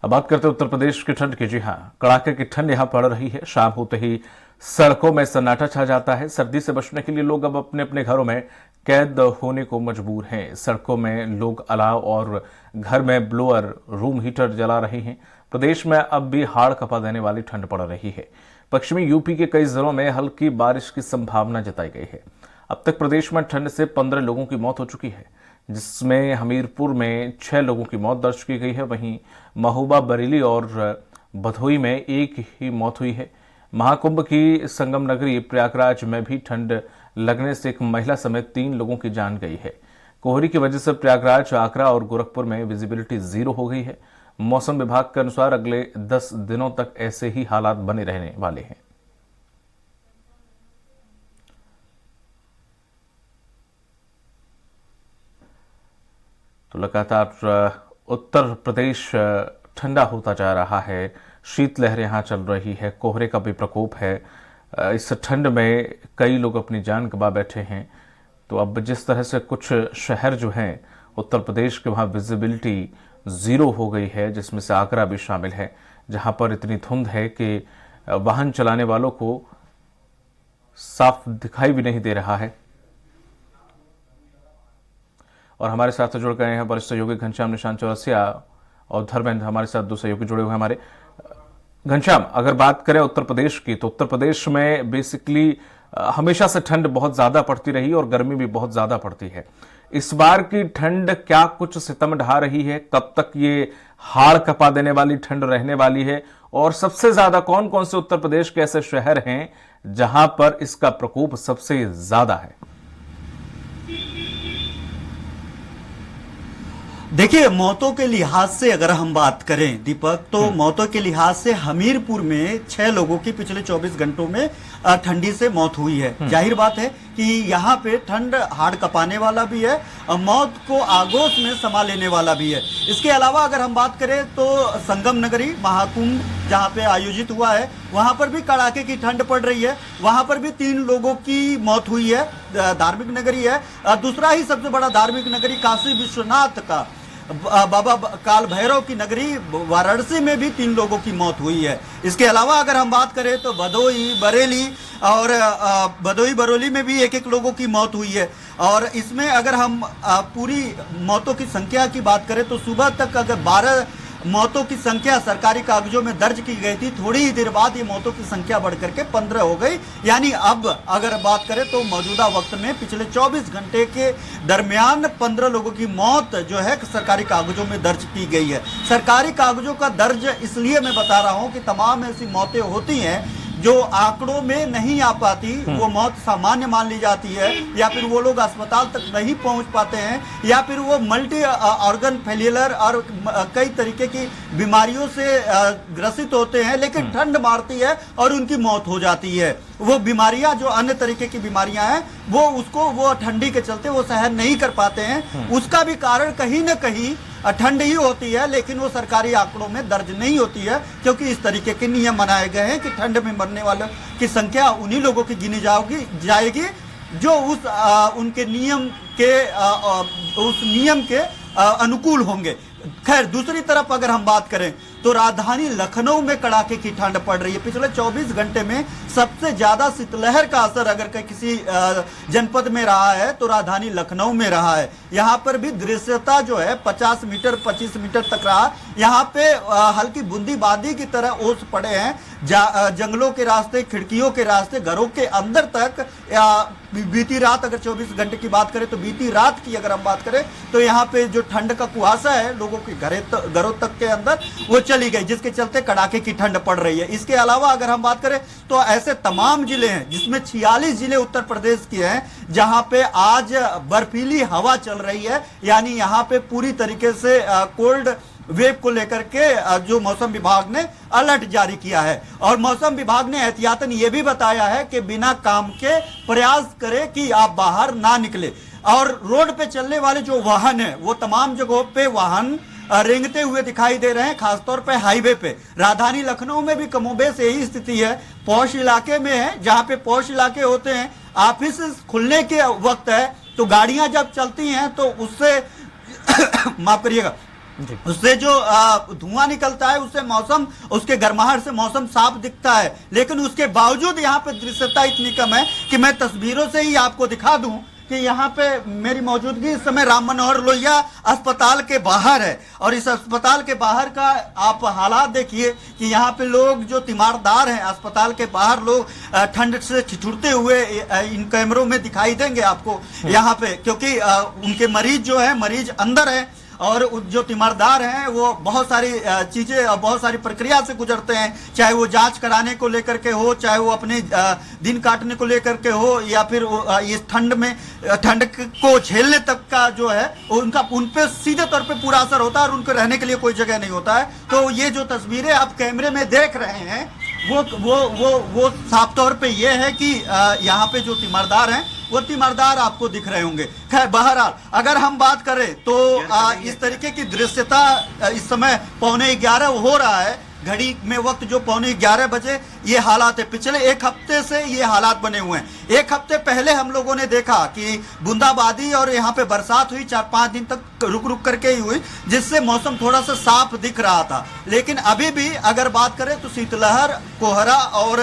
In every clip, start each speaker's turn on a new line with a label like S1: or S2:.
S1: अब बात करते हैं उत्तर प्रदेश की ठंड की। जी हाँ, कड़ाके की ठंड यहां पड़ रही है। शाम होते ही सड़कों में सन्नाटा छा जाता है। सर्दी से बचने के लिए लोग अब अपने अपने घरों में कैद होने को मजबूर हैं। सड़कों में लोग अलाव और घर में ब्लोअर, रूम हीटर जला रहे हैं। प्रदेश में अब भी हाड़ कपा देने वाली ठंड पड़ रही है। पश्चिमी यूपी के कई जिलों में हल्की बारिश की संभावना जताई गई है। अब तक प्रदेश में ठंड से 15 लोगों की मौत हो चुकी है, जिसमें हमीरपुर में 6 लोगों की मौत दर्ज की गई है। वहीं महोबा, बरेली और भदोही में एक ही मौत हुई है। महाकुंभ की संगम नगरी प्रयागराज में भी ठंड लगने से एक महिला समेत 3 लोगों की जान गई है। कोहरे की वजह से प्रयागराज, आगरा और गोरखपुर में विजिबिलिटी 0 हो गई है। मौसम विभाग के अनुसार अगले 10 दिनों तक ऐसे ही हालात बने रहने वाले हैं। तो लगातार उत्तर प्रदेश ठंडा होता जा रहा है। शीतलहर यहां चल रही है, कोहरे का भी प्रकोप है। इस ठंड में कई लोग अपनी जान गंवा बैठे हैं। तो अब जिस तरह से कुछ शहर जो हैं उत्तर प्रदेश के, वहां विजिबिलिटी 0 हो गई है, जिसमें से आगरा भी शामिल है, जहां पर इतनी धुंध है कि वाहन चलाने वालों को साफ दिखाई भी नहीं दे रहा है। और हमारे साथ जुड़ गए हैं वरिष्ठ सहयोगी घनश्याम निशांत चौरसिया और धर्मेंद्र, हमारे साथ 2 सहयोगी जुड़े हुए हैं हमारे। घनश्याम, अगर बात करें उत्तर प्रदेश की, तो उत्तर प्रदेश में बेसिकली हमेशा से ठंड बहुत ज्यादा पड़ती रही और गर्मी भी बहुत ज्यादा पड़ती है। इस बार की ठंड क्या कुछ सितम ढा रही है? कब तक ये हाड़ कपा देने वाली ठंड रहने वाली है? और सबसे ज्यादा कौन कौन से उत्तर प्रदेश के ऐसे शहर हैं जहां पर इसका प्रकोप सबसे ज्यादा है?
S2: देखिए, मौतों के लिहाज से अगर हम बात करें दीपक, तो मौतों के लिहाज से हमीरपुर में 6 लोगों की पिछले 24 घंटों में ठंडी से मौत हुई है। जाहिर बात है कि यहाँ पे ठंड हाड़ कपाने वाला भी है और मौत को आगोश में समा लेने वाला भी है। इसके अलावा अगर हम बात करें तो संगम नगरी महाकुंभ जहाँ पे आयोजित हुआ है, वहाँ पर भी कड़ाके की ठंड पड़ रही है। वहाँ पर भी 3 लोगों की मौत हुई है। धार्मिक नगरी है। दूसरा ही सबसे बड़ा धार्मिक नगरी काशी विश्वनाथ का बाबा काल भैरव की नगरी वाराणसी में भी 3 लोगों की मौत हुई है। इसके अलावा अगर हम बात करें तो भदोही, बरेली और भदोही बरेली में भी 1-1 लोगों की मौत हुई है। और इसमें अगर हम पूरी मौतों की संख्या की बात करें तो सुबह तक अगर 12 मौतों की संख्या सरकारी कागजों में दर्ज की गई थी, थोड़ी ही देर बाद ये मौतों की संख्या बढ़कर के 15 हो गई। यानी अब अगर बात करें तो मौजूदा वक्त में पिछले 24 घंटे के दरमियान 15 लोगों की मौत जो है सरकारी कागजों में दर्ज की गई है। सरकारी कागजों का दर्ज इसलिए मैं बता रहा हूं कि तमाम ऐसी मौतें होती हैं जो आंकड़ों में नहीं आ पाती, वो मौत सामान्य मान ली जाती है, या फिर वो लोग अस्पताल तक नहीं पहुंच पाते हैं, या फिर वो मल्टी ऑर्गन फेलियर और कई तरीके की बीमारियों से ग्रसित होते हैं, लेकिन ठंड मारती है और उनकी मौत हो जाती है। वो बीमारियां जो अन्य तरीके की बीमारियां हैं वो ठंडी के चलते वो सहन नहीं कर पाते हैं। उसका भी कारण कहीं ना कहीं ठंड ही होती है, लेकिन वो सरकारी आंकड़ों में दर्ज नहीं होती है, क्योंकि इस तरीके के नियम बनाए गए हैं कि ठंड में मरने वालों की संख्या उन्हीं लोगों की गिनी जाएगी जो उनके नियम के अनुकूल होंगे। खैर, दूसरी तरफ अगर हम बात करें तो राजधानी लखनऊ में कड़ाके की ठंड पड़ रही है। पिछले 24 घंटे में सबसे ज्यादा शीतलहर का असर अगर किसी जनपद में रहा है तो राजधानी लखनऊ में रहा है। यहाँ पर भी दृश्यता जो है 50 मीटर 25 मीटर तक रहा। यहाँ पे हल्की बूंदीबांदी की तरह ओस पड़े हैं। जंगलों के रास्ते, खिड़कियों के रास्ते, घरों के अंदर तक बीती रात, अगर 24 घंटे की बात करें तो बीती रात की अगर हम बात करें तो यहाँ पे जो ठंड का कुहासा है लोगों के घरों तक के अंदर वो चली गई, जिसके चलते कड़ाके की ठंड पड़ रही है। इसके अलावा अगर हम बात करें तो ऐसे तमाम जिले हैं जिसमें 46 जिले उत्तर प्रदेश के हैं जहां पे आज बर्फीली हवा चल रही है। यानी यहाँ पे पूरी तरीके से कोल्ड वेव को लेकर के जो मौसम विभाग ने अलर्ट जारी किया है। और मौसम विभाग ने एहतियातन ये भी बताया है कि बिना काम के प्रयास करें कि आप बाहर ना निकले। और रोड पे चलने वाले जो वाहन है वो तमाम जगहों पे वाहन रेंगते हुए दिखाई दे रहे हैं, खासतौर पे हाईवे पे। राजधानी लखनऊ में भी कमोबेश यही स्थिति है। पौष इलाके में है, जहां पे पौष इलाके होते हैं, ऑफिस खुलने के वक्त है तो गाड़ियां जब चलती हैं तो उससे माफ करिएगा,
S1: जी।
S2: उससे जो धुआं निकलता है उससे मौसम, उसके गर्माहट से मौसम साफ दिखता है, लेकिन उसके बावजूद यहाँ पे दृश्यता इतनी कम है कि मैं तस्वीरों से ही आपको दिखा दूं कि यहाँ पे मेरी मौजूदगी इस समय राम मनोहर लोहिया अस्पताल के बाहर है। और इस अस्पताल के बाहर का आप हालात देखिए कि यहाँ पे लोग जो तीमारदार हैं अस्पताल के बाहर, लोग ठंड से ठिठुरते हुए इन कैमरों में दिखाई देंगे आपको यहाँ पे, क्योंकि उनके मरीज जो है, मरीज अंदर है और जो तीमारदार हैं वो बहुत सारी चीजें और बहुत सारी प्रक्रिया से गुजरते हैं, चाहे वो जांच कराने को लेकर के हो, चाहे वो अपने दिन काटने को लेकर के हो, या फिर इस ठंड में ठंड को झेलने तक का जो है उनका उन पे सीधे तौर पे पूरा असर होता है और उनको रहने के लिए कोई जगह नहीं होता है। तो ये जो तस्वीरें आप कैमरे में देख रहे हैं वो साफ तौर पे ये है कि यहाँ पे जो तीमारदार हैं वो तीमारदार आपको दिख रहे होंगे। खैर बहरहाल अगर हम बात करें तो इस तरीके की दृश्यता इस समय 11:15 हो रहा है, घड़ी में वक्त जो 11:15 बजे ये हालात है। पिछले एक हफ्ते से ये हालात बने हुए हैं। एक हफ्ते पहले हम लोगों ने देखा कि बूंदाबांदी और यहाँ पे बरसात हुई, 4-5 दिन तक रुक रुक करके ही हुई, जिससे मौसम थोड़ा सा साफ दिख रहा था। लेकिन अभी भी अगर बात करें तो शीतलहर, कोहरा और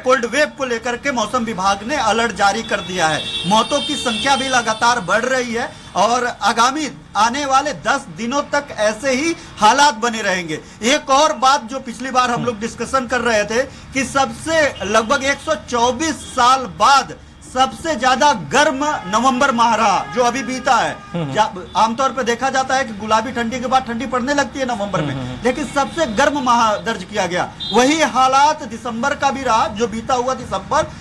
S2: कोल्ड वेव को लेकर के मौसम विभाग ने अलर्ट जारी कर दिया है। मौतों की संख्या भी लगातार बढ़ रही है और आगामी आने वाले 10 दिनों तक ऐसे ही हालात बने रहेंगे। एक और बात जो पिछली बार हम लोग डिस्कशन कर रहे थे कि सबसे लगभग 124 साल बाद सबसे ज्यादा गर्म नवंबर माह रहा जो अभी बीता है। आमतौर पर देखा जाता है कि गुलाबी ठंडी के बाद ठंडी पड़ने लगती है नवंबर में, लेकिन सबसे गर्म माह दर्ज किया गया। वही हालात दिसंबर का भी रहा, जो बीता हुआ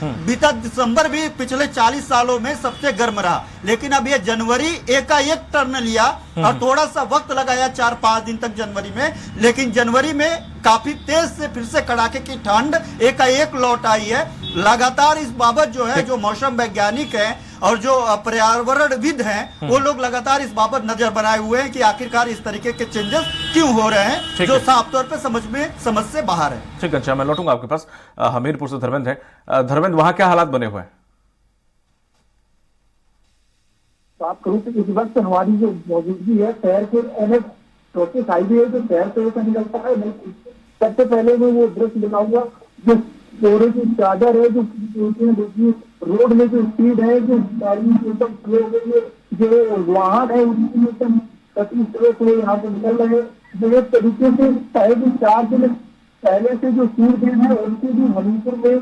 S2: बीता दिसंबर भी पिछले 40 सालों में सबसे गर्म रहा। लेकिन अब ये जनवरी एकाएक टर्न लिया और थोड़ा सा वक्त लगाया 4-5 दिन तक जनवरी में, लेकिन जनवरी में काफी तेज से फिर से कड़ाके की ठंड एकाएक लौट आई है। लगातार इस बाबत जो है, जो मौसम वैज्ञानिक हैं और जो पर्यावरणविद हैं, वो लोग लगातार इस बाबत नजर बनाए हुए हैं कि आखिरकार इस तरीके के चेंजेस क्यों हो रहे हैं, जो साफ तौर पे समझ से बाहर है।
S1: ठीक है, अच्छा मैं लौटूंगा आपके पास। हमीरपुर से धर्मेंद्र है। धर्मेंद्र, वहां क्या हालात बने हुए हैं?
S3: बात करूँ तो इस वक्त हमारी जो मौजूदगी है शहर के NH 34 हाईवे है जो शहर से होकर निकलता है। सबसे पहले में वो दृश्य दिखाऊंगा जो कोहरे की चादर है, जो रोड में जो स्पीड है, जो गाड़ी एकदम स्लो हो गई है, जो वाहन है उसकी एकदम स्लो से यहाँ पे निकल रहे हैं। जो एक तरीके से 4.5 दिन पहले से जो सूर्य है उनकी भी हमीरपुर में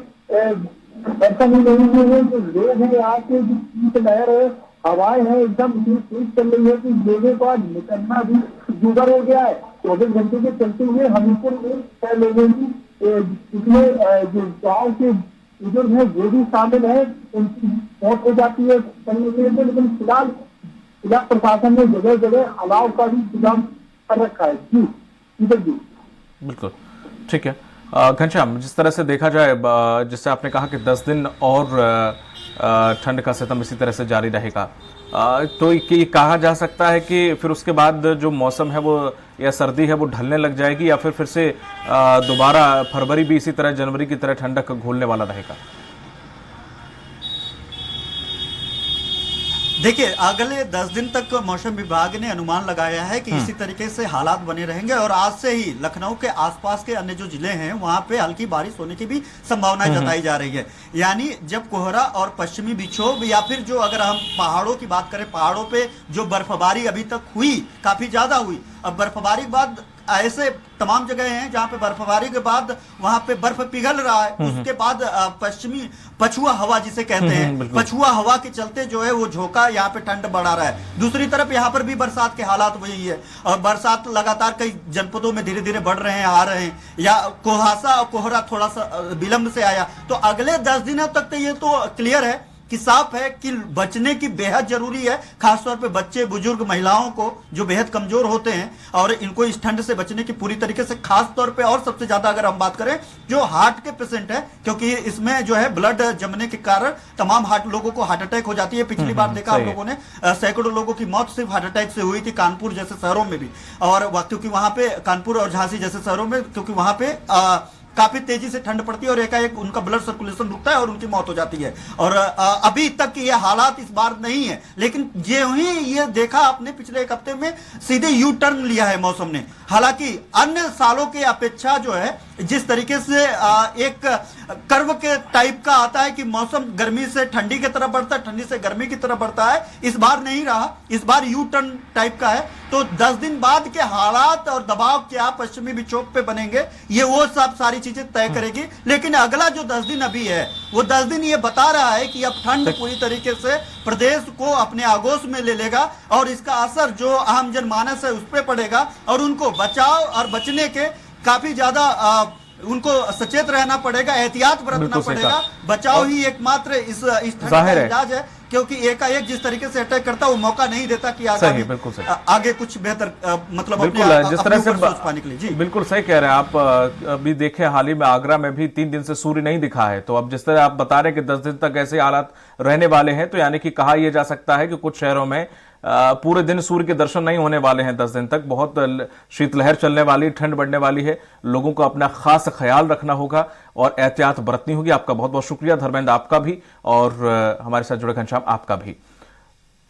S3: ऐसा नहीं हुए हैं। जो लोग हैं यहाँ के जो शीतलहर है, हवाएं हैं एकदम तेज चल रही है कि लोगों का निकलना भी जुगर हो गया है। 24 घंटे के चलते हुए हमीरपुर में 6 लोगों की इसमें जो गाँव के बुजुर्ग हैं वो भी शामिल है, उनकी मौत हो जाती है चलने के लिए। लेकिन फिलहाल जिला प्रशासन ने जगह जगह अलाव का भी इंतजाम कर रखा है। जी
S1: बिल्कुल ठीक है। घनश्याम, जिस तरह से देखा जाए, जिससे आपने कहा कि 10 दिन और ठंड का सितम इसी तरह से जारी रहेगा, तो ये कहा जा सकता है कि फिर उसके बाद जो मौसम है वो, या सर्दी है वो ढलने लग जाएगी, या फिर से दोबारा फरवरी भी इसी तरह जनवरी की तरह ठंडक घोलने वाला रहेगा?
S2: देखिए, अगले 10 दिन तक मौसम विभाग ने अनुमान लगाया है कि इसी तरीके से हालात बने रहेंगे और आज से ही लखनऊ के आसपास के अन्य जो जिले हैं वहां पे हल्की बारिश होने की भी संभावना जताई जा रही है। यानी जब कोहरा और पश्चिमी विक्षोभ, या फिर जो अगर हम पहाड़ों की बात करें, पहाड़ों पे जो बर्फबारी अभी तक हुई काफी ज्यादा हुई। अब बर्फबारी के बाद ऐसे तमाम जगह हैं जहां पे बर्फबारी के बाद वहां पे बर्फ पिघल रहा है, उसके बाद पश्चिमी पछुआ हवा जिसे कहते हैं, पछुआ हवा के चलते जो है वो झोंका यहाँ पे ठंड बढ़ा रहा है। दूसरी तरफ यहाँ पर भी बरसात के हालात वही है और बरसात लगातार कई जनपदों में धीरे धीरे बढ़ रहे हैं, आ रहे हैं, या कुहासा और कोहरा थोड़ा सा विलंब से आया। तो अगले 10 दिनों तक तो ये तो क्लियर है कि साफ है कि बचने की बेहद जरूरी है, खासतौर पे बच्चे, बुजुर्ग, महिलाओं को जो बेहद कमजोर होते हैं, और इनको इस ठंड से बचने की पूरी तरीके से, खास तौर पे और सबसे ज्यादा अगर हम बात करें जो हार्ट के पेशेंट है, क्योंकि इसमें जो है ब्लड जमने के कारण तमाम लोगों को हार्ट अटैक हो जाती है। पिछली बार देखा हम लोगों ने सैकड़ों लोगों की मौत सिर्फ हार्ट अटैक से हुई थी कानपुर जैसे शहरों में भी, और क्योंकि वहां पे कानपुर और झांसी जैसे शहरों में, क्योंकि वहां पे काफी तेजी से ठंड पड़ती है और एकाएक उनका ब्लड सर्कुलेशन रुकता है और उनकी मौत हो जाती है। और अभी तक ये हालात इस बार नहीं है, लेकिन ये देखा आपने पिछले एक हफ्ते में सीधे यू टर्न लिया है मौसम ने। हालांकि अन्य सालों की अपेक्षा जो है जिस तरीके से एक कर्व के टाइप का आता है कि मौसम गर्मी से ठंडी की तरफ बढ़ता है, ठंडी से गर्मी की तरफ बढ़ता है, इस बार नहीं रहा। इस बार यू टर्न टाइप का है। तो 10 दिन बाद के हालात और दबाव क्या पश्चिमी विक्षोभ पे बनेंगे, ये वो सब सारी चीजें तय करेगी। लेकिन अगला जो 10 दिन अभी है, वो 10 दिन ये बता रहा है कि अब ठंड पूरी तरीके से प्रदेश को अपने आगोश में ले लेगा और इसका असर जो आम जनमानस है उस पर पड़ेगा और उनको बचाव और बचने के काफी ज्यादा उनको सचेत रहना पड़ेगा, एहतियात बरतना पड़ेगा। बचाव ही एकमात्र इस ठंड का इलाज है, क्योंकि एकाएक जिस तरीके से अटैक करता है वो मौका नहीं देता कि आगे कुछ बेहतर मतलब
S1: जिस तरह से
S2: सोच पाने के लिए। जी
S1: बिल्कुल सही कह रहे हैं आप। अभी देखे हाल ही में आगरा में भी 3 दिन से सूर्य नहीं दिखा है। तो अब जिस तरह आप बता रहे हैं कि 10 दिन तक ऐसे हालात रहने वाले हैं, तो यानी कि कहा यह जा सकता है कि कुछ शहरों में पूरे दिन सूर्य के दर्शन नहीं होने वाले हैं। 10 दिन तक बहुत शीतलहर चलने वाली, ठंड बढ़ने वाली है। लोगों को अपना खास ख्याल रखना होगा और एहतियात बरतनी होगी। आपका बहुत बहुत शुक्रिया धर्मेंद्र, आपका भी, और हमारे साथ जुड़े घनश्याम आपका भी।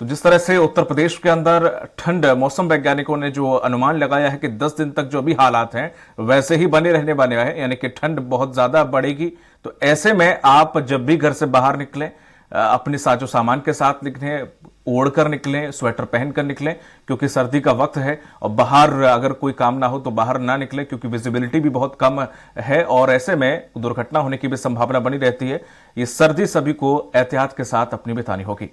S1: तो जिस तरह से उत्तर प्रदेश के अंदर ठंड, मौसम वैज्ञानिकों ने जो अनुमान लगाया है कि 10 दिन तक जो भी हालात हैं वैसे ही बने रहने वाले हैं, यानी कि ठंड बहुत ज्यादा बढ़ेगी। तो ऐसे में आप जब भी घर से बाहर निकलें, अपने साजो सामान के साथ निकलें, ओढ़कर निकलें, स्वेटर पहनकर निकलें, क्योंकि सर्दी का वक्त है। और बाहर अगर कोई काम ना हो तो बाहर ना निकलें, क्योंकि विजिबिलिटी भी बहुत कम है और ऐसे में दुर्घटना होने की भी संभावना बनी रहती है। ये सर्दी सभी को एहतियात के साथ अपनी बितानी होगी।